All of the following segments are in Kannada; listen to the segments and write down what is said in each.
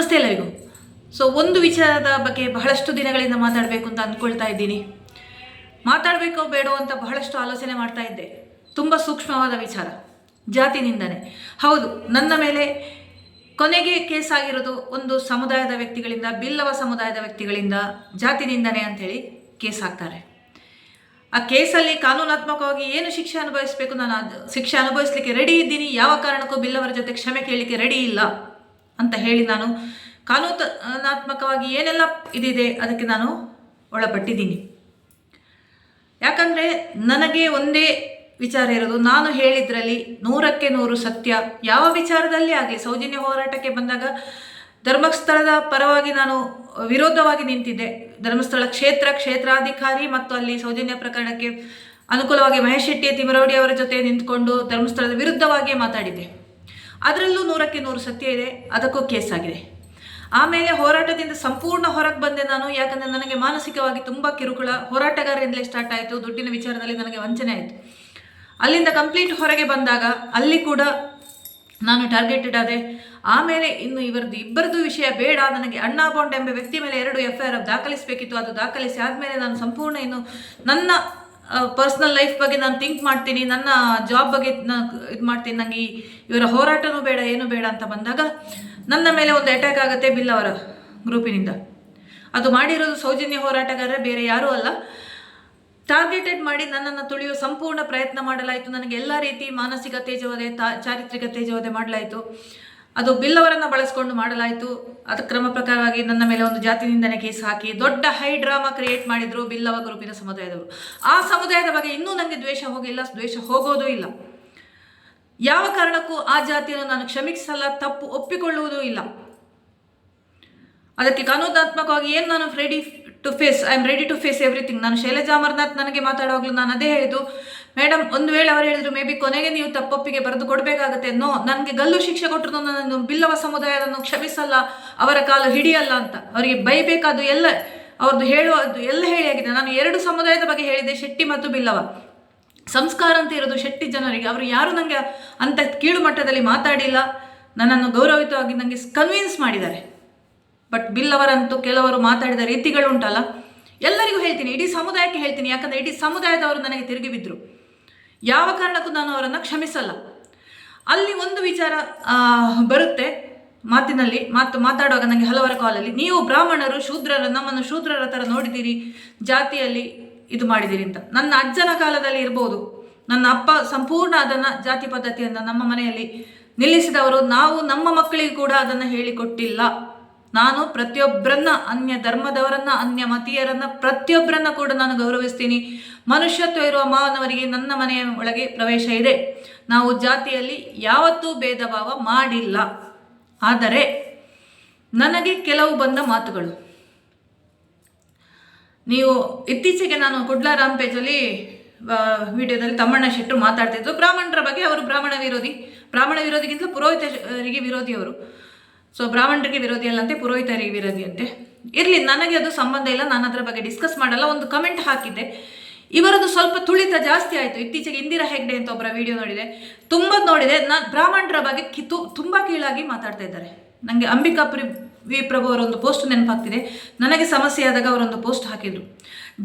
ನಮಸ್ತೆ ಎಲ್ಲರಿಗೂ. ಒಂದು ವಿಚಾರದ ಬಗ್ಗೆ ಬಹಳಷ್ಟು ದಿನಗಳಿಂದ ಮಾತಾಡಬೇಕು ಅಂತ ಅಂದ್ಕೊಳ್ತಾ ಇದ್ದೀನಿ. ಮಾತಾಡಬೇಕೋ ಬೇಡೋ ಅಂತ ಬಹಳಷ್ಟು ಆಲೋಚನೆ ಮಾಡ್ತಾ ಇದ್ದೆ. ತುಂಬ ಸೂಕ್ಷ್ಮವಾದ ವಿಚಾರ, ಜಾತಿ ನಿಂದನೆ. ಹೌದು, ನನ್ನ ಮೇಲೆ ಕೊನೆಗೆ ಕೇಸ್ ಆಗಿರೋದು ಒಂದು ಸಮುದಾಯದ ವ್ಯಕ್ತಿಗಳಿಂದ, ಬಿಲ್ಲವ ಸಮುದಾಯದ ವ್ಯಕ್ತಿಗಳಿಂದ ಜಾತಿ ನಿಂದನೆ ಅಂಥೇಳಿ ಕೇಸ್ ಹಾಕ್ತಾರೆ. ಆ ಕೇಸಲ್ಲಿ ಕಾನೂನಾತ್ಮಕವಾಗಿ ಏನು ಶಿಕ್ಷೆ ಅನುಭವಿಸಬೇಕು, ನಾನು ಶಿಕ್ಷೆ ಅನುಭವಿಸಲಿಕ್ಕೆ ರೆಡಿ ಇದ್ದೀನಿ. ಯಾವ ಕಾರಣಕ್ಕೂ ಬಿಲ್ಲವರ ಜೊತೆ ಕ್ಷಮೆ ಕೇಳಲಿಕ್ಕೆ ರೆಡಿ ಇಲ್ಲ ಅಂತ ಹೇಳಿ ನಾನು ಕಾನೂನಾತ್ಮಕವಾಗಿ ಏನೆಲ್ಲ ಇದಿದೆ ಅದಕ್ಕೆ ನಾನು ಒಳಪಟ್ಟಿದ್ದೀನಿ. ಯಾಕಂದರೆ ನನಗೆ ಒಂದೇ ವಿಚಾರ ಇರೋದು, ನಾನು ಹೇಳಿದ್ರಲ್ಲಿ 100ಕ್ಕೆ 100 ಸತ್ಯ. ಯಾವ ವಿಚಾರದಲ್ಲಿ ಆಗಲಿ, ಸೌಜನ್ಯ ಹೋರಾಟಕ್ಕೆ ಬಂದಾಗ ಧರ್ಮಸ್ಥಳದ ಪರವಾಗಿ ನಾನು ವಿರೋಧವಾಗಿ ನಿಂತಿದ್ದೆ. ಧರ್ಮಸ್ಥಳ ಕ್ಷೇತ್ರಾಧಿಕಾರಿ ಮತ್ತು ಅಲ್ಲಿ ಸೌಜನ್ಯ ಪ್ರಕರಣಕ್ಕೆ ಅನುಕೂಲವಾಗಿ ಮಹೇಶ್ ಶೆಟ್ಟಿ ತಿಮರೌಡಿ ಅವರ ಜೊತೆ ನಿಂತ್ಕೊಂಡು ಧರ್ಮಸ್ಥಳದ ವಿರುದ್ಧವಾಗಿಯೇ ಮಾತಾಡಿದ್ದೆ. ಅದರಲ್ಲೂ 100ಕ್ಕೆ 100 ಸತ್ಯ ಇದೆ. ಅದಕ್ಕೂ ಕೇಸ್ ಆಗಿದೆ. ಆಮೇಲೆ ಹೋರಾಟದಿಂದ ಸಂಪೂರ್ಣ ಹೊರಗೆ ಬಂದೆ ನಾನು. ಯಾಕಂದರೆ ನನಗೆ ಮಾನಸಿಕವಾಗಿ ತುಂಬ ಕಿರುಕುಳ ಹೋರಾಟಗಾರರಿಂದಲೇ ಸ್ಟಾರ್ಟ್ ಆಯಿತು. ದುಡ್ಡಿನ ವಿಚಾರದಲ್ಲಿ ನನಗೆ ವಂಚನೆ ಆಯಿತು. ಅಲ್ಲಿಂದ ಕಂಪ್ಲೀಟ್ ಹೊರಗೆ ಬಂದಾಗ ಅಲ್ಲಿ ಕೂಡ ನಾನು ಟಾರ್ಗೆಟೆಡ್ ಆದೆ. ಆಮೇಲೆ ಇನ್ನು ಇಬ್ಬರದ್ದು ವಿಷಯ ಬೇಡ, ನನಗೆ ಅಣ್ಣಾ ಬಾಂಡ್ ಎಂಬ ವ್ಯಕ್ತಿ ಮೇಲೆ 2 FIR ದಾಖಲಿಸಬೇಕಿತ್ತು. ಅದು ದಾಖಲಿಸಿ ಆದಮೇಲೆ ನಾನು ಸಂಪೂರ್ಣ ಇನ್ನು ನನ್ನ ಪರ್ಸ್ನಲ್ ಲೈಫ್ ಬಗ್ಗೆ ನಾನು ಥಿಂಕ್ ಮಾಡ್ತೀನಿ, ನನ್ನ ಜಾಬ್ ಬಗ್ಗೆ ಇದು ಮಾಡ್ತೀನಿ. ನನಗೆ ಇವರ ಹೋರಾಟನೂ ಬೇಡ, ಏನು ಬೇಡ ಅಂತ ಬಂದಾಗ ನನ್ನ ಮೇಲೆ ಒಂದು ಅಟ್ಯಾಕ್ ಆಗುತ್ತೆ ಬಿಲ್ಲವರ ಗ್ರೂಪಿನಿಂದ. ಅದು ಮಾಡಿರೋದು ಸೌಜನ್ಯ ಹೋರಾಟಗಾರರೇ, ಬೇರೆ ಯಾರೂ ಅಲ್ಲ. ಟಾರ್ಗೆಟೆಡ್ ಮಾಡಿ ನನ್ನನ್ನು ತುಳಿಯುವ ಸಂಪೂರ್ಣ ಪ್ರಯತ್ನ ಮಾಡಲಾಯಿತು. ನನಗೆ ಎಲ್ಲ ರೀತಿ ಮಾನಸಿಕ ತೇಜೋವಧೆ, ಚಾರಿತ್ರಿಕ ತೇಜೋವಧೆ ಮಾಡಲಾಯಿತು. ಅದು ಬಿಲ್ಲವರನ್ನು ಬಳಸ್ಕೊಂಡು ಮಾಡಲಾಯಿತು. ಅದರ ಕ್ರಮ ಪ್ರಕಾರವಾಗಿ ನನ್ನ ಮೇಲೆ ಒಂದು ಜಾತಿ ನಿಂದನೆ ಕೇಸ್ ಹಾಕಿ ದೊಡ್ಡ ಹೈ ಡ್ರಾಮಾ ಕ್ರಿಯೇಟ್ ಮಾಡಿದರು ಬಿಲ್ಲವ ಗ್ರೂಪಿನ ಸಮುದಾಯದವರು. ಆ ಸಮುದಾಯದ ಬಗ್ಗೆ ಇನ್ನೂ ನನಗೆ ದ್ವೇಷ ಹೋಗಿಲ್ಲ, ದ್ವೇಷ ಹೋಗೋದೂ ಇಲ್ಲ. ಯಾವ ಕಾರಣಕ್ಕೂ ಆ ಜಾತಿಯನ್ನು ನಾನು ಕ್ಷಮಿಸಲ್ಲ, ತಪ್ಪು ಒಪ್ಪಿಕೊಳ್ಳುವುದೂ ಇಲ್ಲ. ಅದಕ್ಕೆ ಕಾನೂನಾತ್ಮಕವಾಗಿ ಏನು ನಾನು I am ready to face everything. ನಾನು ಶೈಲಜಾ ಅಮರ್ನಾಥ್ ನನಗೆ ಮಾತಾಡುವಾಗಲೂ ನಾನು ಅದೇ ಹೇಳಿದ್ದು, ಮೇಡಮ್ ಒಂದು ವೇಳೆ ಅವರು ಹೇಳಿದ್ರು ಮೇ ಬಿ ಕೊನೆಗೆ ನೀವು ತಪ್ಪೊಪ್ಪಿಗೆ ಬರೆದು ಕೊಡಬೇಕಾಗತ್ತೆ. ನನಗೆ ಗಲ್ಲು ಶಿಕ್ಷೆ ಕೊಟ್ಟರು ನಾನು ಬಿಲ್ಲವ ಸಮುದಾಯವನ್ನು ಕ್ಷಮಿಸಲ್ಲ, ಅವರ ಕಾಲು ಹಿಡಿಯಲ್ಲ ಅಂತ ಅವರಿಗೆ ಬೈಬೇಕಾದ್ದು ಎಲ್ಲ ಅವ್ರದ್ದು ಹೇಳುವುದು ಎಲ್ಲ ಹೇಳಿ ಆಗಿದೆ. ನಾನು 2 ಸಮುದಾಯದ ಬಗ್ಗೆ ಹೇಳಿದೆ, ಶೆಟ್ಟಿ ಮತ್ತು ಬಿಲ್ಲವ. ಸಂಸ್ಕಾರ ಅಂತ ಇರೋದು ಶೆಟ್ಟಿ ಜನರಿಗೆ. ಅವರು ಯಾರು ನನಗೆ ಅಂಥ ಕೀಳು ಮಟ್ಟದಲ್ಲಿ ಮಾತಾಡಿಲ್ಲ, ನನ್ನನ್ನು ಗೌರವಿತವಾಗಿ ನನಗೆ ಕನ್ವಿನ್ಸ್ ಮಾಡಿದ್ದಾರೆ. ಬಟ್ ಬಿಲ್ಲವರಂತೂ ಕೆಲವರು ಮಾತಾಡಿದ ರೀತಿಗಳುಂಟಲ್ಲ, ಎಲ್ಲರಿಗೂ ಹೇಳ್ತೀನಿ, ಇಡೀ ಸಮುದಾಯಕ್ಕೆ ಹೇಳ್ತೀನಿ. ಯಾಕಂದರೆ ಇಡೀ ಸಮುದಾಯದವರು ನನಗೆ ತಿರುಗಿ ಬಿದ್ದರು. ಯಾವ ಕಾರಣಕ್ಕೂ ನಾನು ಅವರನ್ನು ಕ್ಷಮಿಸಲ್ಲ. ಅಲ್ಲಿ ಒಂದು ವಿಚಾರ ಬರುತ್ತೆ ಮಾತಿನಲ್ಲಿ, ಮಾತಾಡುವಾಗ ನನಗೆ ಹಲವರ ಕಾಲಲ್ಲಿ, ನೀವು ಬ್ರಾಹ್ಮಣರು ನಮ್ಮನ್ನು ಶೂದ್ರರ ಥರ ನೋಡಿದ್ದೀರಿ, ಜಾತಿಯಲ್ಲಿ ಇದು ಮಾಡಿದ್ದೀರಿ ಅಂತ. ನನ್ನ ಅಜ್ಜನ ಕಾಲದಲ್ಲಿ ಇರ್ಬೋದು, ನನ್ನ ಅಪ್ಪ ಸಂಪೂರ್ಣ ಅದನ್ನು ಜಾತಿ ಪದ್ಧತಿಯನ್ನು ನಮ್ಮ ಮನೆಯಲ್ಲಿ ನಿಲ್ಲಿಸಿದವರು. ನಾವು ನಮ್ಮ ಮಕ್ಕಳಿಗೆ ಕೂಡ ಅದನ್ನು ಹೇಳಿಕೊಟ್ಟಿಲ್ಲ. ನಾನು ಪ್ರತಿಯೊಬ್ಬರನ್ನ, ಅನ್ಯ ಧರ್ಮದವರನ್ನ, ಅನ್ಯ ಮತೀಯರನ್ನ, ಪ್ರತಿಯೊಬ್ಬರನ್ನ ಕೂಡ ನಾನು ಗೌರವಿಸ್ತೀನಿ. ಮನುಷ್ಯತ್ವ ಇರುವ ಮಾನವರಿಗೆ ನನ್ನ ಮನೆಯ ಒಳಗೆ ಪ್ರವೇಶ ಇದೆ. ನಾವು ಜಾತಿಯಲ್ಲಿ ಯಾವತ್ತೂ ಭೇದ ಭಾವ ಮಾಡಿಲ್ಲ. ಆದರೆ ನನಗೆ ಕೆಲವು ಬಂದ ಮಾತುಗಳು, ನೀವು ಇತ್ತೀಚೆಗೆ ನಾನು ಕುಡ್ಲ ರಾಮ್ ಪೇಜಲ್ಲಿ ವಿಡಿಯೋದಲ್ಲಿ ತಮ್ಮಣ್ಣ ಶೆಟ್ಟರು ಮಾತಾಡ್ತಿದ್ರು ಬ್ರಾಹ್ಮಣರ ಬಗ್ಗೆ. ಅವರು ಬ್ರಾಹ್ಮಣ ವಿರೋಧಿಗಿಂತಲೂ ಪುರೋಹಿತರಿಗೆ ವಿರೋಧಿ ಅವರು. ಬ್ರಾಹ್ಮಣರಿಗೆ ವಿರೋಧಿ ಅಲ್ಲಂತೆ, ಪುರೋಹಿತರಿಗೆ ವಿರೋಧಿ ಅಂತೆ. ಇರಲಿ, ನನಗೆ ಅದು ಸಂಬಂಧ ಇಲ್ಲ, ನಾನು ಅದರ ಬಗ್ಗೆ ಡಿಸ್ಕಸ್ ಮಾಡಲ್ಲ. ಒಂದು ಕಮೆಂಟ್ ಹಾಕಿದ್ದೆ, ಇವರದ್ದು ಸ್ವಲ್ಪ ತುಳಿತ ಜಾಸ್ತಿ ಆಯಿತು. ಇತ್ತೀಚೆಗೆ ಇಂದಿರಾ ಹೆಗ್ಡೆ ಅಂತ ಒಬ್ಬರ ವಿಡಿಯೋ ನೋಡಿದೆ, ನೋಡಿದೆ. ನಾನು ಬ್ರಾಹ್ಮಣರ ಬಗ್ಗೆ ತುಂಬ ಕೀಳಾಗಿ ಮಾತಾಡ್ತಾ ಇದ್ದಾರೆ. ನನಗೆ ಅಂಬಿಕಾ ವಿ ಪ್ರಭು ಅವರೊಂದು ಪೋಸ್ಟ್ ನೆನಪಾಗ್ತಿದೆ. ನನಗೆ ಸಮಸ್ಯೆ ಆದಾಗ ಅವರೊಂದು ಪೋಸ್ಟ್ ಹಾಕಿದ್ರು,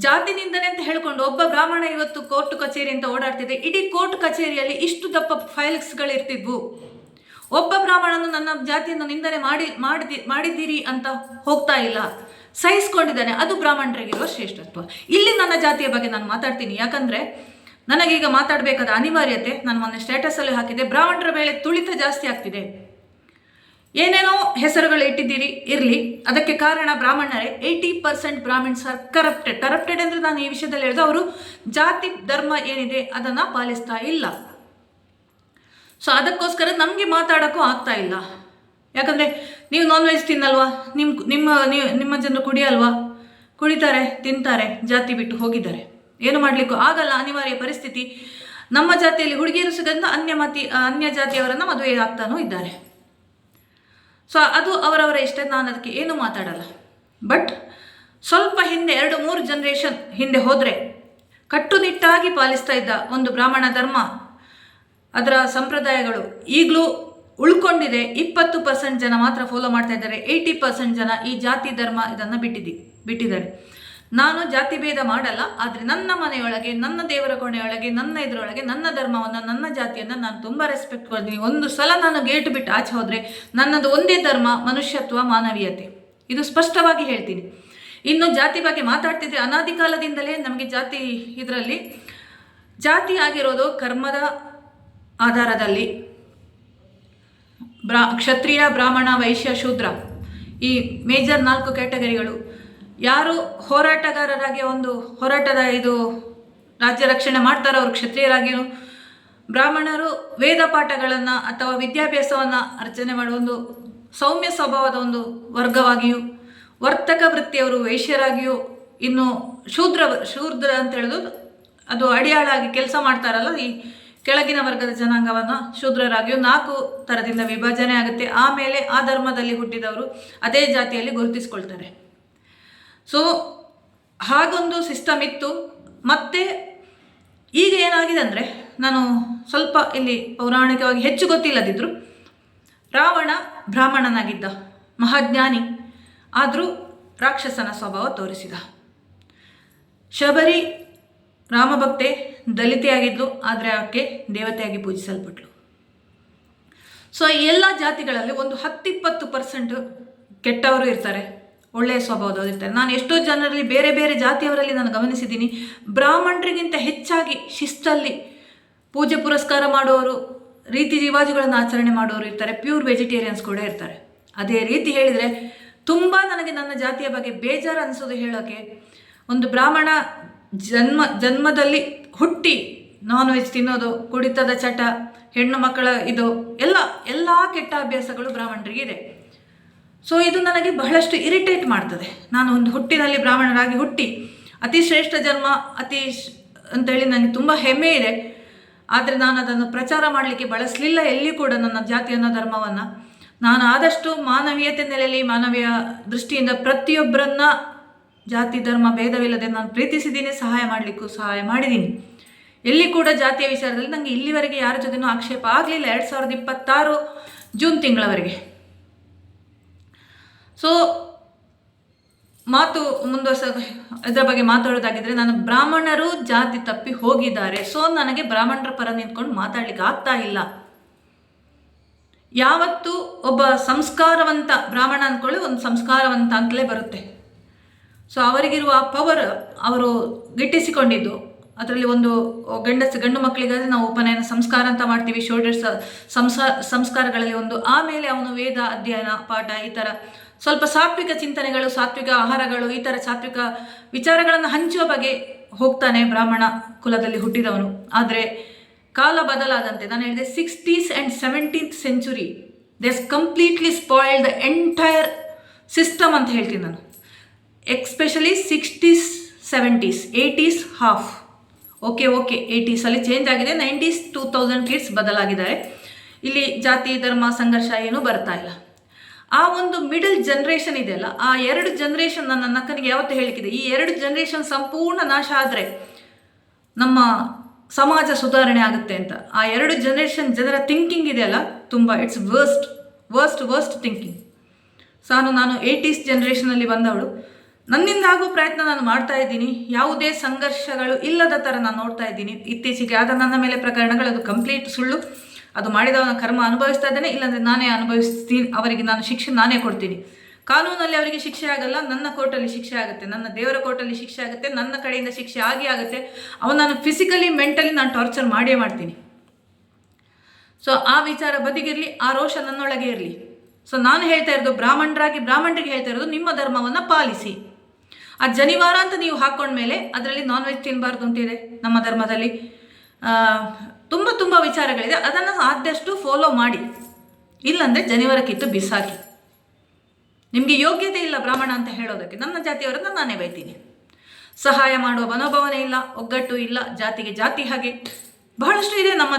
ಜಾತಿ ನಿಂದನೆ ಅಂತ ಹೇಳ್ಕೊಂಡು ಒಬ್ಬ ಬ್ರಾಹ್ಮಣ ಇವತ್ತು ಕೋರ್ಟ್ ಕಚೇರಿ ಅಂತ ಓಡಾಡ್ತಿದೆ. ಇಡೀ ಕೋರ್ಟ್ ಕಚೇರಿಯಲ್ಲಿ ಇಷ್ಟು ದಪ್ಪ ಫೈಲ್ಸ್ಗಳಿರ್ತಿದ್ವು. ಒಬ್ಬ ಬ್ರಾಹ್ಮಣನು ನನ್ನ ಜಾತಿಯನ್ನು ನಿಂದನೆ ಮಾಡಿದ್ದೀರಿ ಅಂತ ಹೋಗ್ತಾ ಇಲ್ಲ, ಸಹಿಸ್ಕೊಂಡಿದ್ದಾನೆ. ಅದು ಬ್ರಾಹ್ಮಣರಿಗಿರುವ ಶ್ರೇಷ್ಠತ್ವ. ಇಲ್ಲಿ ನನ್ನ ಜಾತಿಯ ಬಗ್ಗೆ ನಾನು ಮಾತಾಡ್ತೀನಿ. ಯಾಕಂದರೆ ನನಗೀಗ ಮಾತಾಡಬೇಕಾದ ಅನಿವಾರ್ಯತೆ. ನಾನು ಮೊನ್ನೆ ಸ್ಟೇಟಸಲ್ಲಿ ಹಾಕಿದ್ದೆ, ಬ್ರಾಹ್ಮಣರ ಮೇಲೆ ತುಳಿತ ಜಾಸ್ತಿ ಆಗ್ತಿದೆ. ಏನೇನೋ ಹೆಸರುಗಳು ಇಟ್ಟಿದ್ದೀರಿ, ಇರಲಿ, ಅದಕ್ಕೆ ಕಾರಣ ಬ್ರಾಹ್ಮಣರೇ. 80% ಬ್ರಾಹ್ಮಿಣ್ಸ್ ಆರ್ ಕರಪ್ಟೆಡ್ ಅಂದರೆ ನಾನು ಈ ವಿಷಯದಲ್ಲಿ ಹೇಳಿದೆ, ಅವರು ಜಾತಿ ಧರ್ಮ ಏನಿದೆ ಅದನ್ನು ಪಾಲಿಸ್ತಾ ಇಲ್ಲ. ಅದಕ್ಕೋಸ್ಕರ ನಮಗೆ ಮಾತಾಡೋಕ್ಕೂ ಆಗ್ತಾ ಇಲ್ಲ. ಯಾಕಂದರೆ ನೀವು ನಾನ್ ವೆಜ್ ತಿನ್ನಲ್ವಾ, ನಿಮ್ಮ ಜನರು ಕುಡಿಯಲ್ವಾ, ಕುಡಿತಾರೆ, ತಿಂತಾರೆ, ಜಾತಿ ಬಿಟ್ಟು ಹೋಗಿದ್ದಾರೆ. ಏನು ಮಾಡಲಿಕ್ಕೂ ಆಗಲ್ಲ, ಅನಿವಾರ್ಯ ಪರಿಸ್ಥಿತಿ. ನಮ್ಮ ಜಾತಿಯಲ್ಲಿ ಹುಡುಗಿಯರು ಸಿಗೋದ್ರಿಂದ ಅನ್ಯ ಜಾತಿಯವರನ್ನು ಮದುವೆ ಆಗ್ತಾನೂ ಇದ್ದಾರೆ. ಅದು ಅವರವರ ಇಷ್ಟ, ನಾನು ಅದಕ್ಕೆ ಏನು ಮಾತಾಡಲ್ಲ. ಬಟ್ ಸ್ವಲ್ಪ ಹಿಂದೆ 2-3 ಜನರೇಷನ್ ಹಿಂದೆ ಹೋದರೆ ಕಟ್ಟುನಿಟ್ಟಾಗಿ ಪಾಲಿಸ್ತಾ ಇದ್ದ ಒಂದು ಬ್ರಾಹ್ಮಣ ಧರ್ಮ, ಅದರ ಸಂಪ್ರದಾಯಗಳು ಈಗಲೂ ಉಳ್ಕೊಂಡಿದೆ. 20% ಜನ ಮಾತ್ರ ಫಾಲೋ ಮಾಡ್ತಾ ಇದ್ದಾರೆ. 80% ಜನ ಈ ಜಾತಿ ಧರ್ಮ ಇದನ್ನು ಬಿಟ್ಟಿದ್ದಾರೆ. ನಾನು ಜಾತಿ ಭೇದ ಮಾಡಲ್ಲ, ಆದರೆ ನನ್ನ ಮನೆಯೊಳಗೆ, ನನ್ನ ದೇವರ ಕೋಣೆಯೊಳಗೆ, ನನ್ನ ಇದರೊಳಗೆ ನನ್ನ ಧರ್ಮವನ್ನು, ನನ್ನ ಜಾತಿಯನ್ನು ನಾನು ತುಂಬ ರೆಸ್ಪೆಕ್ಟ್ ಕೊಡ್ತೀನಿ. ಒಂದು ಸಲ ನಾನು ಗೇಟ್ ಬಿಟ್ಟು ಆಚೆ ಹೋದರೆ ನನ್ನದು ಒಂದೇ ಧರ್ಮ, ಮನುಷ್ಯತ್ವ, ಮಾನವೀಯತೆ. ಇದು ಸ್ಪಷ್ಟವಾಗಿ ಹೇಳ್ತೀನಿ. ಇನ್ನು ಜಾತಿ ಬಗ್ಗೆ ಮಾತಾಡ್ತಿದ್ರೆ ಅನಾದಿ ಕಾಲದಿಂದಲೇ ನಮಗೆ ಜಾತಿ, ಇದರಲ್ಲಿ ಜಾತಿ ಆಗಿರೋದು ಕರ್ಮದ ಆಧಾರದಲ್ಲಿ. ಕ್ಷತ್ರಿಯ, ಬ್ರಾಹ್ಮಣ, ವೈಶ್ಯ, ಶೂದ್ರ, ಈ ಮೇಜರ್ 4 ಕ್ಯಾಟಗರಿಗಳು. ಯಾರು ಹೋರಾಟಗಾರರಾಗಿ ಒಂದು ಹೋರಾಟದ ಇದು ರಾಜ್ಯ ರಕ್ಷಣೆ ಮಾಡ್ತಾರೋ ಅವರು ಕ್ಷತ್ರಿಯರಾಗಿಯೂ, ಬ್ರಾಹ್ಮಣರು ವೇದ ಪಾಠಗಳನ್ನು ಅಥವಾ ವಿದ್ಯಾಭ್ಯಾಸವನ್ನು ಅರ್ಚನೆ ಮಾಡುವ ಒಂದು ಸೌಮ್ಯ ಸ್ವಭಾವದ ಒಂದು ವರ್ಗವಾಗಿಯೂ, ವರ್ತಕ ವೃತ್ತಿಯವರು ವೈಶ್ಯರಾಗಿಯೂ, ಇನ್ನು ಶೂದ್ರ ಅಂತ ಹೇಳೋದು ಅದು ಅಡಿಯಾಳಾಗಿ ಕೆಲಸ ಮಾಡ್ತಾರಲ್ಲ, ಈ ಕೆಳಗಿನ ವರ್ಗದ ಜನಾಂಗವನ್ನು ಶೂದ್ರರಾಗಿಯೂ 4 ಥರದಿಂದ ವಿಭಜನೆ ಆಗುತ್ತೆ. ಆಮೇಲೆ ಆ ಧರ್ಮದಲ್ಲಿ ಹುಟ್ಟಿದವರು ಅದೇ ಜಾತಿಯಲ್ಲಿ ಗುರುತಿಸ್ಕೊಳ್ತಾರೆ. ಸೊ ಹಾಗೊಂದು ಸಿಸ್ಟಮ್ ಇತ್ತು. ಮತ್ತು ಈಗ ಏನಾಗಿದೆ ಅಂದರೆ, ನಾನು ಸ್ವಲ್ಪ ಇಲ್ಲಿ ಪೌರಾಣಿಕವಾಗಿ ಹೆಚ್ಚು ಗೊತ್ತಿಲ್ಲದಿದ್ದರೂ, ರಾವಣ ಬ್ರಾಹ್ಮಣನಾಗಿದ್ದ, ಮಹಾಜ್ಞಾನಿ, ಆದರೂ ರಾಕ್ಷಸನ ಸ್ವಭಾವ ತೋರಿಸಿದ. ಶಬರಿ ರಾಮಭಕ್ತೆ, ದಲಿತೆಯಾಗಿದ್ಲು, ಆದರೆ ಆಕೆ ದೇವತೆಯಾಗಿ ಪೂಜಿಸಲ್ಪಟ್ಲು. ಸೊ ಎಲ್ಲ ಜಾತಿಗಳಲ್ಲಿ ಒಂದು 10-20% ಕೆಟ್ಟವರು ಇರ್ತಾರೆ, ಒಳ್ಳೆಯ ಸ್ವಭಾವದವರು ಇರ್ತಾರೆ. ನಾನು ಎಷ್ಟೋ ಜನರಲ್ಲಿ, ಬೇರೆ ಬೇರೆ ಜಾತಿಯವರಲ್ಲಿ ನಾನು ಗಮನಿಸಿದ್ದೀನಿ, ಬ್ರಾಹ್ಮಣರಿಗಿಂತ ಹೆಚ್ಚಾಗಿ ಶಿಸ್ತಲ್ಲಿ ಪೂಜೆ ಪುರಸ್ಕಾರ ಮಾಡುವವರು, ರೀತಿ ರಿವಾಜುಗಳನ್ನು ಆಚರಣೆ ಮಾಡುವವರು ಇರ್ತಾರೆ. ಪ್ಯೂರ್ ವೆಜಿಟೇರಿಯನ್ಸ್ ಕೂಡ ಇರ್ತಾರೆ. ಅದೇ ರೀತಿ ಹೇಳಿದರೆ ತುಂಬ ನನಗೆ ನನ್ನ ಜಾತಿಯ ಬಗ್ಗೆ ಬೇಜಾರು ಅನಿಸೋದು ಹೇಳೋಕ್ಕೆ, ಒಂದು ಬ್ರಾಹ್ಮಣ ಜನ್ಮದಲ್ಲಿ ಹುಟ್ಟಿ ನಾನ್ ವೆಜ್ ತಿನ್ನೋದು, ಕುಡಿತದ ಚಟ, ಹೆಣ್ಣು ಮಕ್ಕಳ ಇದು ಎಲ್ಲ ಕೆಟ್ಟ ಅಭ್ಯಾಸಗಳು ಬ್ರಾಹ್ಮಣರಿಗೆ ಇದೆ. ಸೊ ಇದು ನನಗೆ ಬಹಳಷ್ಟು ಇರಿಟೇಟ್ ಮಾಡ್ತದೆ. ನಾನು ಒಂದು ಹುಟ್ಟಿನಲ್ಲಿ ಬ್ರಾಹ್ಮಣರಾಗಿ ಹುಟ್ಟಿ ಅತಿ ಶ್ರೇಷ್ಠ ಜನ್ಮ ಅಂತೇಳಿ ನನಗೆ ತುಂಬ ಹೆಮ್ಮೆ ಇದೆ. ಆದರೆ ನಾನು ಅದನ್ನು ಪ್ರಚಾರ ಮಾಡಲಿಕ್ಕೆ ಬಳಸಲಿಲ್ಲ ಎಲ್ಲಿ ಕೂಡ ನನ್ನ ಜಾತಿಯನ್ನು, ಧರ್ಮವನ್ನು. ನಾನು ಆದಷ್ಟು ಮಾನವೀಯತೆ ನೆಲೆಯಲ್ಲಿ, ಮಾನವೀಯ ದೃಷ್ಟಿಯಿಂದ ಪ್ರತಿಯೊಬ್ಬರನ್ನ ಜಾತಿ ಧರ್ಮ ಭೇದವಿಲ್ಲದೆ ನಾನು ಪ್ರೀತಿಸಿದ್ದೀನಿ, ಸಹಾಯ ಮಾಡಲಿಕ್ಕೂ ಸಹಾಯ ಮಾಡಿದ್ದೀನಿ. ಎಲ್ಲಿ ಕೂಡ ಜಾತಿಯ ವಿಚಾರದಲ್ಲಿ ನನಗೆ ಇಲ್ಲಿವರೆಗೆ ಯಾರ ಜೊತೆನೂ ಆಕ್ಷೇಪ ಆಗಲಿಲ್ಲ, 2026 ಜೂನ್ ತಿಂಗಳವರೆಗೆ. ಸೊ ಮಾತು ಇದರ ಬಗ್ಗೆ ಮಾತಾಡೋದಾಗಿದ್ದರೆ, ನಾನು ಬ್ರಾಹ್ಮಣರು ಜಾತಿ ತಪ್ಪಿ ಹೋಗಿದ್ದಾರೆ. ಸೊ ನನಗೆ ಬ್ರಾಹ್ಮಣರ ಪರ ನಿಂತ್ಕೊಂಡು ಮಾತಾಡ್ಲಿಕ್ಕೆ ಆಗ್ತಾ ಇಲ್ಲ. ಯಾವತ್ತು ಒಬ್ಬ ಸಂಸ್ಕಾರವಂತ ಬ್ರಾಹ್ಮಣ ಅಂದ್ಕೊಳ್ಳಿ, ಒಂದು ಸಂಸ್ಕಾರವಂತ ಅಂತಲೇ ಬರುತ್ತೆ. ಸೊ ಅವರಿಗಿರುವ ಪವರ್, ಅವರು ಗಿಟ್ಟಿಸಿಕೊಂಡಿದ್ದು, ಅದರಲ್ಲಿ ಒಂದು ಗಂಡು ಮಕ್ಕಳಿಗಾದರೆ ನಾವು ಉಪನಯನ ಸಂಸ್ಕಾರ ಅಂತ ಮಾಡ್ತೀವಿ, ಷೋಡಶ ಸಂಸ್ಕಾರಗಳಲ್ಲಿ ಒಂದು. ಆಮೇಲೆ ಅವನು ವೇದ ಅಧ್ಯಯನ ಪಾಠ, ಈ ಥರ ಸ್ವಲ್ಪ ಸಾತ್ವಿಕ ಚಿಂತನೆಗಳು, ಸಾತ್ವಿಕ ಆಹಾರಗಳು, ಈ ಥರ ಸಾತ್ವಿಕ ವಿಚಾರಗಳನ್ನು ಹಂಚುವ ಬಗ್ಗೆ ಹೋಗ್ತಾನೆ ಬ್ರಾಹ್ಮಣ ಕುಲದಲ್ಲಿ ಹುಟ್ಟಿದವನು. ಆದರೆ ಕಾಲ ಬದಲಾದಂತೆ, ನಾನು ಹೇಳಿದೆ 60s and 17th century these completely spoiled the entire system ಅಂತ ಹೇಳ್ತೀನಿ ನಾನು. Especially 60s 70s 80s half okay 80sಲ್ಲಿ ಚೇಂಜ್ ಆಗಿದೆ, 90s 2000 ಕಿಡ್ಸ್ ಬದಲಾಗಿದ್ದಾರೆ. ಇಲ್ಲಿ ಜಾತಿ ಧರ್ಮ ಸಂಘರ್ಷ ಏನೂ ಬರ್ತಾ ಇಲ್ಲ. ಆ ಒಂದು ಮಿಡಲ್ ಜನ್ರೇಷನ್ ಇದೆಯಲ್ಲ, ಆ 2 ಜನ್ರೇಷನ್ ನನ್ನ ಅಕ್ಕನಿಗೆ ಯಾವತ್ತೂ ಹೇಳಿಕ್ಕಿದೆ, ಈ 2 ಜನ್ರೇಷನ್ ಸಂಪೂರ್ಣ ನಾಶ ಆದರೆ ನಮ್ಮ ಸಮಾಜ ಸುಧಾರಣೆ ಆಗುತ್ತೆ ಅಂತ. ಆ 2 ಜನ್ರೇಷನ್ ಜನರ ಥಿಂಕಿಂಗ್ ಇದೆಯಲ್ಲ, ತುಂಬ ಇಟ್ಸ್ ವರ್ಸ್ಟ್ ಥಿಂಕಿಂಗ್. ನಾನು 80s ಜನ್ರೇಷನಲ್ಲಿ ಬಂದವಳು. ನನ್ನಿಂದ ಆಗೋ ಪ್ರಯತ್ನ ನಾನು ಮಾಡ್ತಾ ಇದ್ದೀನಿ. ಯಾವುದೇ ಸಂಘರ್ಷಗಳು ಇಲ್ಲದ ಥರ ನಾನು ನೋಡ್ತಾ ಇದ್ದೀನಿ. ಇತ್ತೀಚೆಗೆ ಆದ ನನ್ನ ಮೇಲೆ ಪ್ರಕರಣಗಳು, ಅದು ಕಂಪ್ಲೀಟ್ ಸುಳ್ಳು. ಅದು ಮಾಡಿದವನ ಕರ್ಮ ಅನುಭವಿಸ್ತಾ ಇದ್ದೇನೆ, ಇಲ್ಲಾಂದರೆ ನಾನೇ ಅನುಭವಿಸ್ತೀನಿ. ಅವರಿಗೆ ನಾನು ಶಿಕ್ಷೆ ನಾನೇ ಕೊಡ್ತೀನಿ. ಕಾನೂನಲ್ಲಿ ಅವರಿಗೆ ಶಿಕ್ಷೆ ಆಗಲ್ಲ, ನನ್ನ ಕೋರ್ಟಲ್ಲಿ ಶಿಕ್ಷೆ ಆಗುತ್ತೆ, ನನ್ನ ದೇವರ ಕೋರ್ಟಲ್ಲಿ ಶಿಕ್ಷೆ ಆಗುತ್ತೆ, ನನ್ನ ಕಡೆಯಿಂದ ಶಿಕ್ಷೆ ಆಗುತ್ತೆ. ಅವನನ್ನು ಫಿಸಿಕಲಿ ಮೆಂಟಲಿ ನಾನು ಟಾರ್ಚರ್ ಮಾಡೇ ಮಾಡ್ತೀನಿ. ಸೊ ಆ ವಿಚಾರ ಬದಿಗಿರಲಿ, ಆ ರೋಷ ನನ್ನೊಳಗೆ ಇರಲಿ. ಸೊ ನಾನು ಹೇಳ್ತಾ ಇರೋದು ಬ್ರಾಹ್ಮಣರಿಗೆ ಹೇಳ್ತಾ ಇರೋದು, ನಿಮ್ಮ ಧರ್ಮವನ್ನು ಪಾಲಿಸಿ. ಆ ಜನಿವಾರ ಅಂತ ನೀವು ಹಾಕ್ಕೊಂಡ್ಮೇಲೆ ಅದರಲ್ಲಿ ನಾನ್ ವೆಜ್ ತಿನ್ನಬಾರ್ದು ಅಂತಿದೆ ನಮ್ಮ ಧರ್ಮದಲ್ಲಿ. ತುಂಬ ವಿಚಾರಗಳಿದೆ, ಅದನ್ನು ಆದಷ್ಟು ಫಾಲೋ ಮಾಡಿ. ಇಲ್ಲಾಂದರೆ ಜನಿವಾರ ಕಿತ್ತು ಬಿಸಾಕಿ. ನಿಮಗೆ ಯೋಗ್ಯತೆ ಇಲ್ಲ ಬ್ರಾಹ್ಮಣ ಅಂತ ಹೇಳೋದಕ್ಕೆ. ನನ್ನ ಜಾತಿಯವರನ್ನು ನಾನೇ ಬೈತೀನಿ. ಸಹಾಯ ಮಾಡುವ ಮನೋಭಾವನೆ ಇಲ್ಲ, ಒಗ್ಗಟ್ಟು ಇಲ್ಲ, ಜಾತಿಗೆ ಜಾತಿ ಹಾಗೆ ಬಹಳಷ್ಟು ಇದೆ ನಮ್ಮ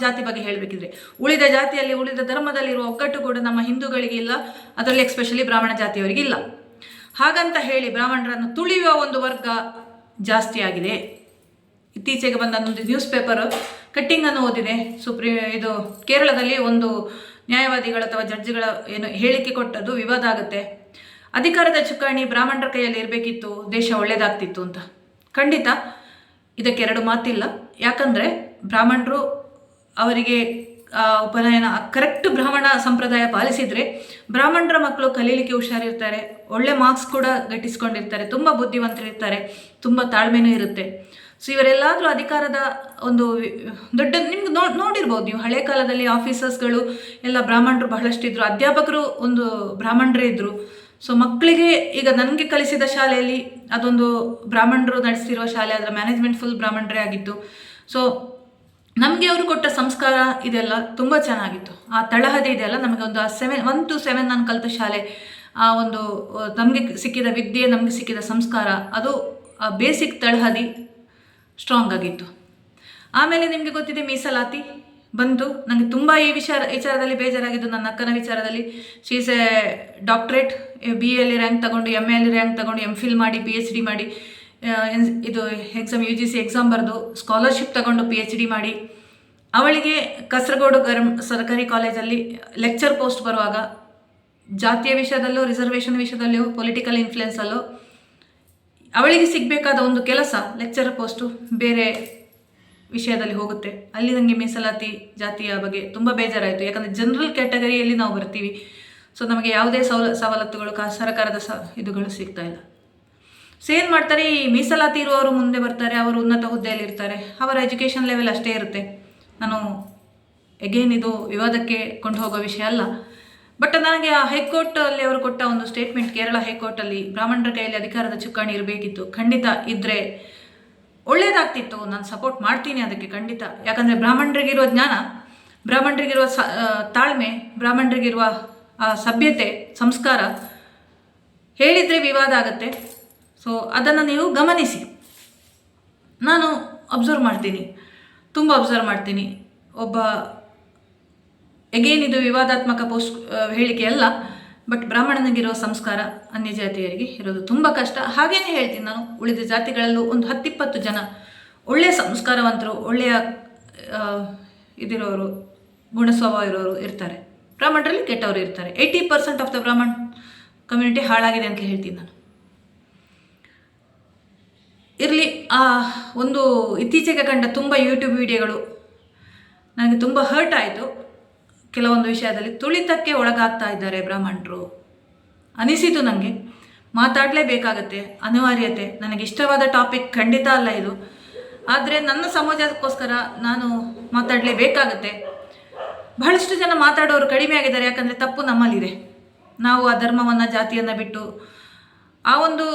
ಜಾತಿ ಬಗ್ಗೆ ಹೇಳಬೇಕಿದ್ರೆ. ಉಳಿದ ಜಾತಿಯಲ್ಲಿ, ಉಳಿದ ಧರ್ಮದಲ್ಲಿರುವ ಒಗ್ಗಟ್ಟು ಕೂಡ ನಮ್ಮ ಹಿಂದೂಗಳಿಗೆ ಇಲ್ಲ, ಅದರಲ್ಲಿ ಎಕ್ಸ್ಪೆಷಲಿ ಬ್ರಾಹ್ಮಣ ಜಾತಿಯವರಿಗೆ ಇಲ್ಲ. ಹಾಗಂತ ಹೇಳಿ ಬ್ರಾಹ್ಮಣರನ್ನು ತುಳಿಯುವ ಒಂದು ವರ್ಗ ಜಾಸ್ತಿ ಆಗಿದೆ. ಇತ್ತೀಚೆಗೆ ಬಂದ ಒಂದು ನ್ಯೂಸ್ ಪೇಪರ್ ಕಟ್ಟಿಂಗನ್ನು ಓದಿದೆ. ಕೇರಳದಲ್ಲಿ ಒಂದು ನ್ಯಾಯವಾದಿಗಳು ಅಥವಾ ಜಡ್ಜ್ಗಳ ಏನು ಹೇಳಿಕೆ ಕೊಟ್ಟದ್ದು ವಿವಾದ ಆಗುತ್ತೆ. ಅಧಿಕಾರದ ಚುಕ್ಕಾಣಿ ಬ್ರಾಹ್ಮಣರ ಕೈಯಲ್ಲಿ ಇರಬೇಕಿತ್ತು, ದೇಶ ಒಳ್ಳೇದಾಗ್ತಿತ್ತು ಅಂತ. ಖಂಡಿತ ಇದಕ್ಕೆ ಎರಡು ಮಾತಿಲ್ಲ. ಯಾಕಂದರೆ ಬ್ರಾಹ್ಮಣರು ಅವರಿಗೆ ಉಪನಯನ ಕರೆಕ್ಟ್ ಬ್ರಾಹ್ಮಣ ಸಂಪ್ರದಾಯ ಪಾಲಿಸಿದರೆ ಬ್ರಾಹ್ಮಣರ ಮಕ್ಕಳು ಕಲೀಲಿಕ್ಕೆ ಹುಷಾರಿರ್ತಾರೆ, ಒಳ್ಳೆ ಮಾರ್ಕ್ಸ್ ಕೂಡ ಗಟ್ಟಿಸ್ಕೊಂಡಿರ್ತಾರೆ, ತುಂಬ ಬುದ್ಧಿವಂತರಿರ್ತಾರೆ, ತುಂಬ ತಾಳ್ಮೆನೂ ಇರುತ್ತೆ. ಸೊ ಇವರೆಲ್ಲಾದರೂ ಅಧಿಕಾರದ ಒಂದು ದೊಡ್ಡ ನಿಮ್ಗೆ ನೋಡಿರ್ಬೋದು ನೀವು, ಹಳೆ ಕಾಲದಲ್ಲಿ ಆಫೀಸರ್ಸ್ಗಳು ಎಲ್ಲ ಬ್ರಾಹ್ಮಣರು ಬಹಳಷ್ಟಿದ್ರು, ಅಧ್ಯಾಪಕರು ಒಂದು ಬ್ರಾಹ್ಮಣರೇ ಇದ್ದರು. ಸೊ ಮಕ್ಕಳಿಗೆ ಈಗ ನನಗೆ ಕಲಿಸಿದ ಶಾಲೆಯಲ್ಲಿ ಅದೊಂದು ಬ್ರಾಹ್ಮಣರು ನಡೆಸ್ತಿರುವ ಶಾಲೆ, ಅದರ ಮ್ಯಾನೇಜ್ಮೆಂಟ್ ಫುಲ್ ಬ್ರಾಹ್ಮಣರೇ ಆಗಿತ್ತು. ಸೊ ನಮಗೆ ಅವರು ಕೊಟ್ಟ ಸಂಸ್ಕಾರ ಇದೆಲ್ಲ ತುಂಬ ಚೆನ್ನಾಗಿತ್ತು. ಆ ತಳಹದಿ ಇದೆಯಲ್ಲ, ನಮಗೆ ಒಂದು 1 to 7 ನಾನು ಕಲಿತ ಶಾಲೆ, ಆ ಒಂದು ನಮಗೆ ಸಿಕ್ಕಿದ ವಿದ್ಯೆ, ನಮಗೆ ಸಿಕ್ಕಿದ ಸಂಸ್ಕಾರ, ಅದು ಆ ಬೇಸಿಕ್ ತಳಹದಿ ಸ್ಟ್ರಾಂಗ್ ಆಗಿತ್ತು. ಆಮೇಲೆ ನಿಮಗೆ ಗೊತ್ತಿದೆ ಮೀಸಲಾತಿ ಬಂತು. ನನಗೆ ತುಂಬ ಈ ವಿಚಾರದಲ್ಲಿ ಬೇಜಾರಾಗಿದ್ದು ನನ್ನ ಅಕ್ಕನ ವಿಚಾರದಲ್ಲಿ. She's A doctorate, BA rank ತಗೊಂಡು, MA ರ್ಯಾಂಕ್ ತಗೊಂಡು, MPhil ಮಾಡಿ, PhD ಮಾಡಿ, ಇದು UGC ಎಕ್ಸಾಮ್ ಬರೆದು ಸ್ಕಾಲರ್ಶಿಪ್ ತಗೊಂಡು PhD ಮಾಡಿ, ಅವಳಿಗೆ ಕಾಸರಗೋಡು ಸರ್ಕಾರಿ ಕಾಲೇಜಲ್ಲಿ ಲೆಕ್ಚರ್ ಪೋಸ್ಟ್ ಬರುವಾಗ ಜಾತಿಯ ವಿಷಯದಲ್ಲೂ, ರಿಸರ್ವೇಷನ್ ವಿಷಯದಲ್ಲೂ, ಪೊಲಿಟಿಕಲ್ ಇನ್ಫ್ಲುಯೆನ್ಸಲ್ಲೂ ಅವಳಿಗೆ ಸಿಗಬೇಕಾದ ಒಂದು ಕೆಲಸ ಲೆಕ್ಚರ್ ಪೋಸ್ಟು ಬೇರೆ ವಿಷಯದಲ್ಲಿ ಹೋಗುತ್ತೆ. ಅಲ್ಲಿ ನನಗೆ ಮೀಸಲಾತಿ ಜಾತಿಯ ಬಗ್ಗೆ ತುಂಬ ಬೇಜಾರಾಯಿತು. ಯಾಕಂದರೆ ಜನರಲ್ ಕ್ಯಾಟಗರಿಯಲ್ಲಿ ನಾವು ಬರ್ತೀವಿ. ಸೊ ನಮಗೆ ಯಾವುದೇ ಸವಲತ್ತುಗಳು ಸರ್ಕಾರದ ಇದುಗಳು ಸಿಗ್ತಾ ಇಲ್ಲ. ಸೊ ಏನು ಮಾಡ್ತಾರೆ, ಈ ಮೀಸಲಾತಿ ಇರುವವರು ಮುಂದೆ ಬರ್ತಾರೆ, ಅವರು ಉನ್ನತ ಹುದ್ದೆಯಲ್ಲಿ ಇರ್ತಾರೆ, ಅವರ ಎಜುಕೇಷನ್ ಲೆವೆಲ್ ಅಷ್ಟೇ ಇರುತ್ತೆ. ನಾನು ಎಗೇನ್ ಇದು ವಿವಾದಕ್ಕೆ ಕೊಂಡು ಹೋಗೋ ವಿಷಯ ಅಲ್ಲ. ಬಟ್ ನನಗೆ ಆ ಹೈಕೋರ್ಟಲ್ಲಿ ಅವರು ಕೊಟ್ಟ ಒಂದು ಸ್ಟೇಟ್ಮೆಂಟ್, ಕೇರಳ ಹೈಕೋರ್ಟಲ್ಲಿ ಬ್ರಾಹ್ಮಣರ ಕೈಯಲ್ಲಿ ಅಧಿಕಾರದ ಚುಕ್ಕಾಣಿ ಇರಬೇಕಿತ್ತು, ಖಂಡಿತ ಇದ್ದರೆ ಒಳ್ಳೆಯದಾಗ್ತಿತ್ತು, ನಾನು ಸಪೋರ್ಟ್ ಮಾಡ್ತೀನಿ ಅದಕ್ಕೆ ಖಂಡಿತ. ಯಾಕಂದರೆ ಬ್ರಾಹ್ಮಣರಿಗಿರುವ ಜ್ಞಾನ, ಬ್ರಾಹ್ಮಣರಿಗಿರುವ ತಾಳ್ಮೆ, ಬ್ರಾಹ್ಮಣರಿಗಿರುವ ಸಭ್ಯತೆ, ಸಂಸ್ಕಾರ ಹೇಳಿದರೆ ವಿವಾದ ಆಗುತ್ತೆ. ಸೊ ಅದನ್ನು ನೀವು ಗಮನಿಸಿ. ನಾನು ಅಬ್ಸರ್ವ್ ಮಾಡ್ತೀನಿ, ತುಂಬ ಅಬ್ಸರ್ವ್ ಮಾಡ್ತೀನಿ. ಒಬ್ಬ ಎಗೇನ್ ಇದು ವಿವಾದಾತ್ಮಕ ಹೇಳಿಕೆ ಅಲ್ಲ, ಬಟ್ ಬ್ರಾಹ್ಮಣನಿಗಿರೋ ಸಂಸ್ಕಾರ ಅನ್ಯ ಜಾತಿಯರಿಗೆ ಇರೋದು ತುಂಬ ಕಷ್ಟ. ಹಾಗೇನೇ ಹೇಳ್ತೀನಿ ನಾನು, ಉಳಿದ ಜಾತಿಗಳಲ್ಲೂ ಒಂದು 10-20 ಜನ ಒಳ್ಳೆಯ ಸಂಸ್ಕಾರವಂತರು, ಒಳ್ಳೆಯ ಇದಿರೋರು, ಗುಣ ಸ್ವಭಾವ ಇರೋರು ಇರ್ತಾರೆ. ಬ್ರಾಹ್ಮಣರಲ್ಲಿ ಕೆಟ್ಟವರು ಇರ್ತಾರೆ. 80% ಆಫ್ ದ ಬ್ರಾಹ್ಮಣ್ ಕಮ್ಯುನಿಟಿ ಹಾಳಾಗಿದೆ ಅಂತ ಹೇಳ್ತೀನಿ ನಾನು. ಇರಲಿ, ಆ ಒಂದು ಇತ್ತೀಚೆಗೆ ಕಂಡ ತುಂಬ ಯೂಟ್ಯೂಬ್ ವಿಡಿಯೋಗಳು ನನಗೆ ತುಂಬ ಹರ್ಟ್ ಆಯಿತು. ಕೆಲವೊಂದು ವಿಷಯದಲ್ಲಿ ತುಳಿತಕ್ಕೆ ಒಳಗಾಗ್ತಾ ಇದ್ದಾರೆ ಬ್ರಾಹ್ಮಣರು ಅನಿಸಿತು. ನನಗೆ ಮಾತಾಡಲೇಬೇಕಾಗತ್ತೆ, ಅನಿವಾರ್ಯತೆ. ನನಗೆ ಇಷ್ಟವಾದ ಟಾಪಿಕ್ ಖಂಡಿತ ಅಲ್ಲ ಇದು, ಆದರೆ ನನ್ನ ಸಮಾಜಕ್ಕೋಸ್ಕರ ನಾನು ಮಾತಾಡಲೇಬೇಕಾಗತ್ತೆ. ಬಹಳಷ್ಟು ಜನ ಮಾತಾಡೋರು ಕಡಿಮೆ ಆಗಿದ್ದಾರೆ, ಯಾಕಂದರೆ ತಪ್ಪು ನಮ್ಮಲ್ಲಿದೆ. ನಾವು ಆ ಧರ್ಮವನ್ನು, ಜಾತಿಯನ್ನು ಬಿಟ್ಟು, ಆ ಒಂದು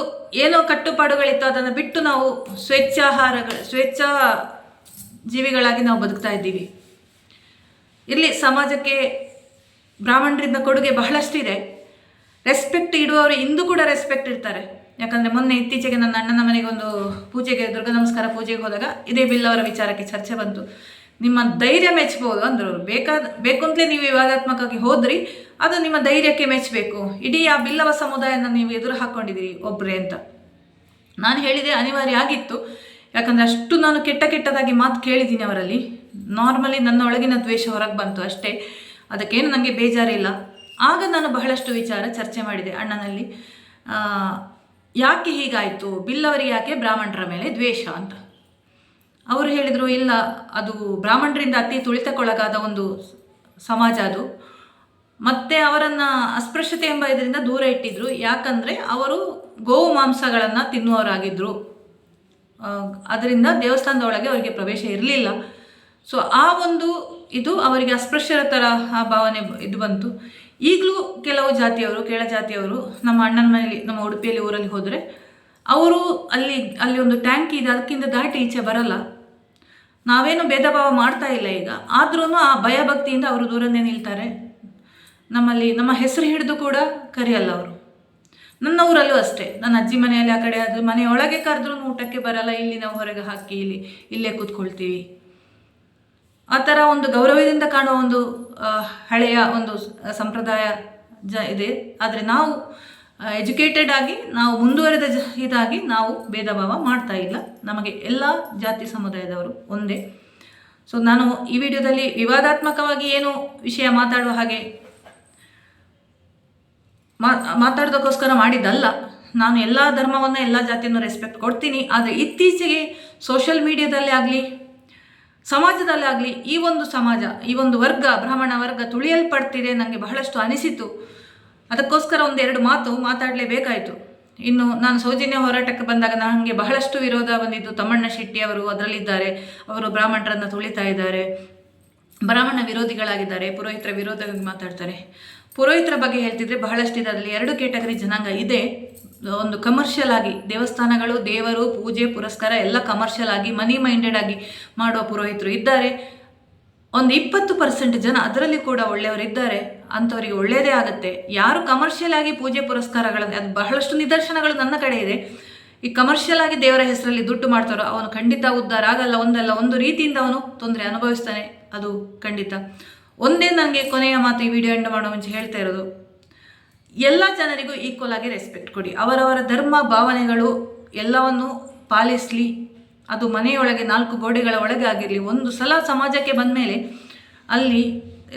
ಏನೋ ಕಟ್ಟುಪಾಡುಗಳಿತ್ತು ಅದನ್ನು ಬಿಟ್ಟು ನಾವು ಸ್ವೇಚ್ಛಾ ಜೀವಿಗಳಾಗಿ ನಾವು ಬದುಕ್ತಾ ಇದ್ದೀವಿ. ಇಲ್ಲಿ ಸಮಾಜಕ್ಕೆ ಬ್ರಾಹ್ಮಣರಿಂದ ಕೊಡುಗೆ ಬಹಳಷ್ಟಿದೆ. ರೆಸ್ಪೆಕ್ಟ್ ಇಡುವವರು ಇಂದು ಕೂಡ ರೆಸ್ಪೆಕ್ಟ್ ಇರ್ತಾರೆ. ಯಾಕಂದರೆ ಮೊನ್ನೆ ಇತ್ತೀಚೆಗೆ ನನ್ನ ಅಣ್ಣನ ಮನೆಗೆ ಒಂದು ಪೂಜೆಗೆ, ದುರ್ಗಾ ನಮಸ್ಕಾರ ಪೂಜೆಗೆ ಹೋದಾಗ ಇದೇ ಬಿಲ್ ಅವರ ವಿಚಾರಕ್ಕೆ ಚರ್ಚೆ ಬಂತು. ನಿಮ್ಮ ಧೈರ್ಯ ಮೆಚ್ಚಬಹುದು ಅಂದರು. ಬೇಕು ಅಂತಲೇ ನೀವು ವಿವಾದಾತ್ಮಕವಾಗಿ ಹೋದ್ರಿ, ಅದು ನಿಮ್ಮ ಧೈರ್ಯಕ್ಕೆ ಮೆಚ್ಚಬೇಕು. ಇಡೀ ಆ ಬಿಲ್ಲವ ಸಮುದಾಯನ ನೀವು ಎದುರು ಹಾಕ್ಕೊಂಡಿದ್ದೀರಿ ಒಬ್ಬರೇ ಅಂತ ನಾನು ಹೇಳಿದೆ. ಅನಿವಾರ್ಯ ಆಗಿತ್ತು, ಯಾಕಂದರೆ ಅಷ್ಟು ನಾನು ಕೆಟ್ಟದಾಗಿ ಮಾತು ಕೇಳಿದ್ದೀನಿ ಅವರಲ್ಲಿ. ನಾರ್ಮಲಿ ನನ್ನ ಒಳಗಿನ ದ್ವೇಷ ಹೊರಗೆ ಬಂತು ಅಷ್ಟೇ, ಅದಕ್ಕೇನು ನನಗೆ ಬೇಜಾರಿಲ್ಲ. ಆಗ ನಾನು ಬಹಳಷ್ಟು ವಿಚಾರ ಚರ್ಚೆ ಮಾಡಿದೆ ಅಣ್ಣನಲ್ಲಿ. ಯಾಕೆ ಹೀಗಾಯಿತು, ಬಿಲ್ಲವರಿಗೆ ಯಾಕೆ ಬ್ರಾಹ್ಮಣರ ಮೇಲೆ ದ್ವೇಷ ಅಂತ. ಅವರು ಹೇಳಿದರು, ಇಲ್ಲ, ಅದು ಬ್ರಾಹ್ಮಣರಿಂದ ಅತಿ ತುಳಿತಕ್ಕೊಳಗಾದ ಒಂದು ಸಮಾಜ ಅದು, ಮತ್ತು ಅವರನ್ನು ಅಸ್ಪೃಶ್ಯತೆ ಎಂಬ ಇದರಿಂದ ದೂರ ಇಟ್ಟಿದ್ರು. ಯಾಕಂದರೆ ಅವರು ಗೋವು ಮಾಂಸಗಳನ್ನು ತಿನ್ನುವವರಾಗಿದ್ದರು, ಅದರಿಂದ ದೇವಸ್ಥಾನದ ಒಳಗೆ ಅವರಿಗೆ ಪ್ರವೇಶ ಇರಲಿಲ್ಲ. ಸೊ ಆ ಒಂದು ಇದು ಅವರಿಗೆ ಅಸ್ಪೃಶ್ಯರ ಥರ ಆ ಭಾವನೆ ಇದು ಬಂತು. ಈಗಲೂ ಕೆಲವು ಜಾತಿಯವರು, ಕೆಳ ಜಾತಿಯವರು ನಮ್ಮ ಅಣ್ಣನ ಮನೆಯಲ್ಲಿ, ನಮ್ಮ ಉಡುಪಿಯಲ್ಲಿ ಊರಲ್ಲಿ ಹೋದರೆ ಅವರು ಅಲ್ಲಿ ಒಂದು ಟ್ಯಾಂಕ್ ಇದೆ, ಅದಕ್ಕಿಂತ ದಾಟಿ ಈಚೆ ಬರಲ್ಲ. ನಾವೇನು ಭೇದ ಭಾವ ಮಾಡ್ತಾ ಇಲ್ಲ ಈಗ, ಆದ್ರೂ ಆ ಭಯಭಕ್ತಿಯಿಂದ ಅವರು ದೂರನೇ ನಿಲ್ತಾರೆ. ನಮ್ಮಲ್ಲಿ ನಮ್ಮ ಹೆಸರು ಹಿಡಿದು ಕೂಡ ಕರೆಯಲ್ಲ ಅವರು. ನನ್ನ ಊರಲ್ಲೂ ಅಷ್ಟೇ, ನನ್ನ ಅಜ್ಜಿ ಮನೆಯಲ್ಲಿ ಆ ಕಡೆ ಅದು ಮನೆಯೊಳಗೆ ಕರೆದ್ರೂ ಊಟಕ್ಕೆ ಬರಲ್ಲ, ಇಲ್ಲಿ ನಾವು ಹೊರಗೆ ಹಾಕಿ ಇಲ್ಲೇ ಕೂತ್ಕೊಳ್ತೀವಿ. ಆ ಥರ ಒಂದು ಗೌರವದಿಂದ ಕಾಣುವ ಒಂದು ಹಳೆಯ ಒಂದು ಸಂಪ್ರದಾಯ ಇದೆ. ಆದರೆ ನಾವು ಎಜುಕೇಟೆಡ್ ಆಗಿ, ನಾವು ಮುಂದುವರೆದ ಇದಾಗಿ ನಾವು ಭೇದ ಭಾವ ಮಾಡ್ತಾ ಇಲ್ಲ. ನಮಗೆ ಎಲ್ಲ ಜಾತಿ ಸಮುದಾಯದವರು ಒಂದೇ. ಸೊ ನಾನು ಈ ವಿಡಿಯೋದಲ್ಲಿ ವಿವಾದಾತ್ಮಕವಾಗಿ ಏನು ವಿಷಯ ಮಾತಾಡುವ ಹಾಗೆ ಮಾತಾಡೋದಕ್ಕೋಸ್ಕರ ಮಾಡಿದ್ದಲ್ಲ. ನಾನು ಎಲ್ಲ ಧರ್ಮವನ್ನು ಎಲ್ಲ ಜಾತಿಯನ್ನು ರೆಸ್ಪೆಕ್ಟ್ ಕೊಡ್ತೀನಿ. ಆದರೆ ಇತ್ತೀಚೆಗೆ ಸೋಷಿಯಲ್ ಮೀಡಿಯಾದಲ್ಲೇ ಆಗಲಿ ಸಮಾಜದಲ್ಲೇ ಆಗಲಿ ಈ ಒಂದು ಸಮಾಜ, ಈ ಒಂದು ವರ್ಗ, ಬ್ರಾಹ್ಮಣ ವರ್ಗ ತುಳಿಯಲ್ಪಡ್ತಿದೆ ನನಗೆ ಬಹಳಷ್ಟು ಅನಿಸಿತು. ಅದಕ್ಕೋಸ್ಕರ ಒಂದೆರಡು ಮಾತು ಮಾತಾಡಲೇಬೇಕಾಯಿತು. ಇನ್ನು ನಾನು ಸೌಜನ್ಯ ಹೋರಾಟಕ್ಕೆ ಬಂದಾಗ ನನಗೆ ಬಹಳಷ್ಟು ವಿರೋಧ ಬಂದಿದ್ದು. ತಮ್ಮಣ್ಣ ಶೆಟ್ಟಿ ಅವರು ಅದರಲ್ಲಿದ್ದಾರೆ. ಅವರು ಬ್ರಾಹ್ಮಣರನ್ನು ತುಳಿತಾ ಇದ್ದಾರೆ, ಬ್ರಾಹ್ಮಣ ವಿರೋಧಿಗಳಾಗಿದ್ದಾರೆ, ಪುರೋಹಿತರ ವಿರೋಧವಾಗಿ ಮಾತಾಡ್ತಾರೆ. ಪುರೋಹಿತರ ಬಗ್ಗೆ ಹೇಳ್ತಿದ್ರೆ ಬಹಳಷ್ಟು ಇದೆ. ಅದರಲ್ಲಿ 2 ಕ್ಯಾಟಗರಿ ಜನಾಂಗ ಇದೆ. ಒಂದು ಕಮರ್ಷಿಯಲ್ ಆಗಿ ದೇವಸ್ಥಾನಗಳು, ದೇವರು, ಪೂಜೆ, ಪುರಸ್ಕಾರ ಎಲ್ಲ ಕಮರ್ಷಿಯಲ್ ಆಗಿ ಮನಿ ಮೈಂಡೆಡ್ ಆಗಿ ಮಾಡುವ ಪುರೋಹಿತರು ಇದ್ದಾರೆ. ಒಂದು 20% ಜನ ಅದರಲ್ಲಿ ಕೂಡ ಒಳ್ಳೆಯವರಿದ್ದಾರೆ. ಅಂಥವರಿಗೆ ಒಳ್ಳೆಯದೇ ಆಗುತ್ತೆ. ಯಾರು ಕಮರ್ಷಿಯಲ್ ಆಗಿ ಪೂಜೆ ಪುರಸ್ಕಾರಗಳನ್ನು, ಅದು ಬಹಳಷ್ಟು ನಿದರ್ಶನಗಳು ನನ್ನ ಕಡೆ ಇದೆ. ಈ ಕಮರ್ಷಿಯಲ್ ಆಗಿ ದೇವರ ಹೆಸರಲ್ಲಿ ದುಡ್ಡು ಮಾಡ್ತಾರೋ ಅವನು ಖಂಡಿತ ಉದ್ಧಾರ ಆಗಲ್ಲ. ಒಂದು ರೀತಿಯಿಂದ ಅವನು ತೊಂದರೆ ಅನುಭವಿಸ್ತಾನೆ, ಅದು ಖಂಡಿತ. ಒಂದೇ ನನಗೆ ಕೊನೆಯ ಮಾತು ಈ ವಿಡಿಯೋ ಎಂಡ್ ಮಾಡೋ ಮುಂಚೆ ಹೇಳ್ತಾ ಇರೋದು, ಎಲ್ಲ ಜನರಿಗೂ ಈಕ್ವಲ್ ಆಗಿ ರೆಸ್ಪೆಕ್ಟ್ ಕೊಡಿ. ಅವರವರ ಧರ್ಮ ಭಾವನೆಗಳು ಎಲ್ಲವನ್ನು ಪಾಲಿಸಲಿ. ಅದು ಮನೆಯೊಳಗೆ 4 ಗೋಡೆಗಳ ಒಳಗೆ ಆಗಿರಲಿ. ಒಂದು ಸಲ ಸಮಾಜಕ್ಕೆ ಬಂದ ಮೇಲೆ ಅಲ್ಲಿ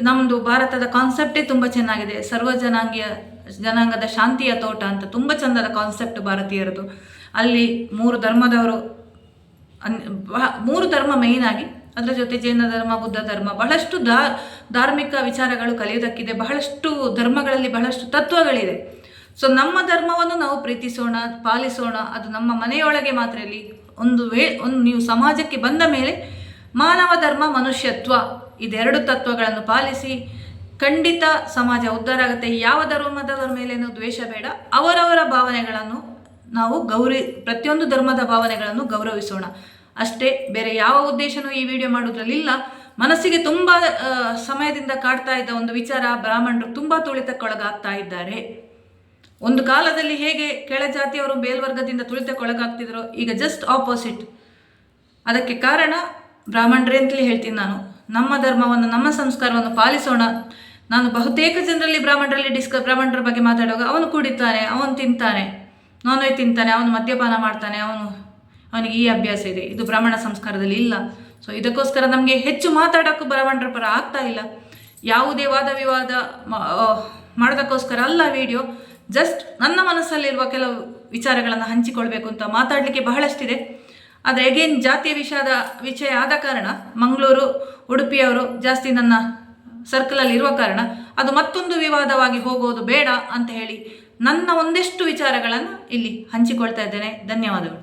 ನಮ್ಮದು ಭಾರತದ ಕಾನ್ಸೆಪ್ಟೇ ತುಂಬ ಚೆನ್ನಾಗಿದೆ. ಜನಾಂಗದ ಶಾಂತಿಯ ತೋಟ ಅಂತ ತುಂಬ ಚಂದದ ಕಾನ್ಸೆಪ್ಟ್ ಭಾರತೀಯರದು. ಅಲ್ಲಿ 3 ಧರ್ಮದವರು, 3 ಧರ್ಮ ಮೇಯ್ನ್ ಆಗಿ, ಅದರ ಜೊತೆ ಜೈನ ಧರ್ಮ, ಬುದ್ಧ ಧರ್ಮ, ಬಹಳಷ್ಟು ಧಾರ್ಮಿಕ ವಿಚಾರಗಳು ಕಲಿಯೋದಕ್ಕಿದೆ. ಬಹಳಷ್ಟು ಧರ್ಮಗಳಲ್ಲಿ ಬಹಳಷ್ಟು ತತ್ವಗಳಿದೆ. ಸೊ ನಮ್ಮ ಧರ್ಮವನ್ನು ನಾವು ಪ್ರೀತಿಸೋಣ, ಪಾಲಿಸೋಣ. ಅದು ನಮ್ಮ ಮನೆಯೊಳಗೆ ಮಾತ್ರ ಇರಲಿ. ಒಂದು ನೀವು ಸಮಾಜಕ್ಕೆ ಬಂದ ಮೇಲೆ ಮಾನವ ಧರ್ಮ, ಮನುಷ್ಯತ್ವ, ಇದೆರಡು ತತ್ವಗಳನ್ನು ಪಾಲಿಸಿ. ಖಂಡಿತ ಸಮಾಜ ಉದ್ಧಾರ ಆಗುತ್ತೆ. ಯಾವ ಧರ್ಮದವರ ಮೇಲೇನೂ ದ್ವೇಷ ಬೇಡ. ಅವರವರ ಭಾವನೆಗಳನ್ನು ನಾವು ಪ್ರತಿಯೊಂದು ಧರ್ಮದ ಭಾವನೆಗಳನ್ನು ಗೌರವಿಸೋಣ ಅಷ್ಟೇ. ಬೇರೆ ಯಾವ ಉದ್ದೇಶನೂ ಈ ವಿಡಿಯೋ ಮಾಡೋದ್ರಲ್ಲಿಲ್ಲ. ಮನಸ್ಸಿಗೆ ತುಂಬ ಸಮಯದಿಂದ ಕಾಡ್ತಾ ಇದ್ದ ಒಂದು ವಿಚಾರ, ಬ್ರಾಹ್ಮಣರು ತುಂಬ ತುಳಿತಕ್ಕೊಳಗಾಗ್ತಾ ಇದ್ದಾರೆ. ಒಂದು ಕಾಲದಲ್ಲಿ ಹೇಗೆ ಕೆಳಜಾತಿಯವರು ಮೇಲ್ವರ್ಗದಿಂದ ತುಳಿತಕ್ಕೊಳಗಾಗ್ತಿದ್ರು, ಈಗ ಜಸ್ಟ್ ಆಪೋಸಿಟ್. ಅದಕ್ಕೆ ಕಾರಣ ಬ್ರಾಹ್ಮಣರೇ ಅಂತಲೇ ಹೇಳ್ತೀನಿ ನಾನು. ನಮ್ಮ ಧರ್ಮವನ್ನು, ನಮ್ಮ ಸಂಸ್ಕಾರವನ್ನು ಪಾಲಿಸೋಣ. ನಾನು ಬಹುತೇಕ ಜನರಲ್ಲಿ ಬ್ರಾಹ್ಮಣರ ಬಗ್ಗೆ ಮಾತಾಡುವಾಗ ಅವನು ಕುಡಿತಾನೆ, ಅವನು ತಿಂತಾನೆ, ನಾನ್ ವೆಜ್ ತಿಂತಾನೆ, ಅವನು ಮದ್ಯಪಾನ ಮಾಡ್ತಾನೆ, ಅವನಿಗೆ ಈ ಅಭ್ಯಾಸ ಇದೆ, ಇದು ಬ್ರಾಹ್ಮಣ ಸಂಸ್ಕಾರದಲ್ಲಿ ಇಲ್ಲ. ಸೊ ಇದಕ್ಕೋಸ್ಕರ ನಮಗೆ ಹೆಚ್ಚು ಮಾತಾಡೋಕ್ಕೂ ಬ್ರಾಹ್ಮಣರ ಪರ ಆಗ್ತಾ ಇಲ್ಲ. ಯಾವುದೇ ವಾದ ವಿವಾದ ಮಾಡೋದಕ್ಕೋಸ್ಕರ ಅಲ್ಲ ವಿಡಿಯೋ. ಜಸ್ಟ್ ನನ್ನ ಮನಸ್ಸಲ್ಲಿರುವ ಕೆಲವು ವಿಚಾರಗಳನ್ನು ಹಂಚಿಕೊಳ್ಬೇಕು ಅಂತ. ಮಾತಾಡಲಿಕ್ಕೆ ಬಹಳಷ್ಟಿದೆ. ಆದರೆ ಅಗೇನ್ ಜಾತಿಯ ವಿಷಯ ಆದ ಕಾರಣ ಮಂಗಳೂರು, ಉಡುಪಿಯವರು ಜಾಸ್ತಿ ನನ್ನ ಸರ್ಕಲಲ್ಲಿ ಇರುವ ಕಾರಣ ಅದು ಮತ್ತೊಂದು ವಿವಾದವಾಗಿ ಹೋಗೋದು ಬೇಡ ಅಂತ ಹೇಳಿ ನನ್ನ ಒಂದಷ್ಟು ವಿಚಾರಗಳನ್ನು ಇಲ್ಲಿ ಹಂಚಿಕೊಳ್ತಾ ಇದ್ದೇನೆ. ಧನ್ಯವಾದಗಳು.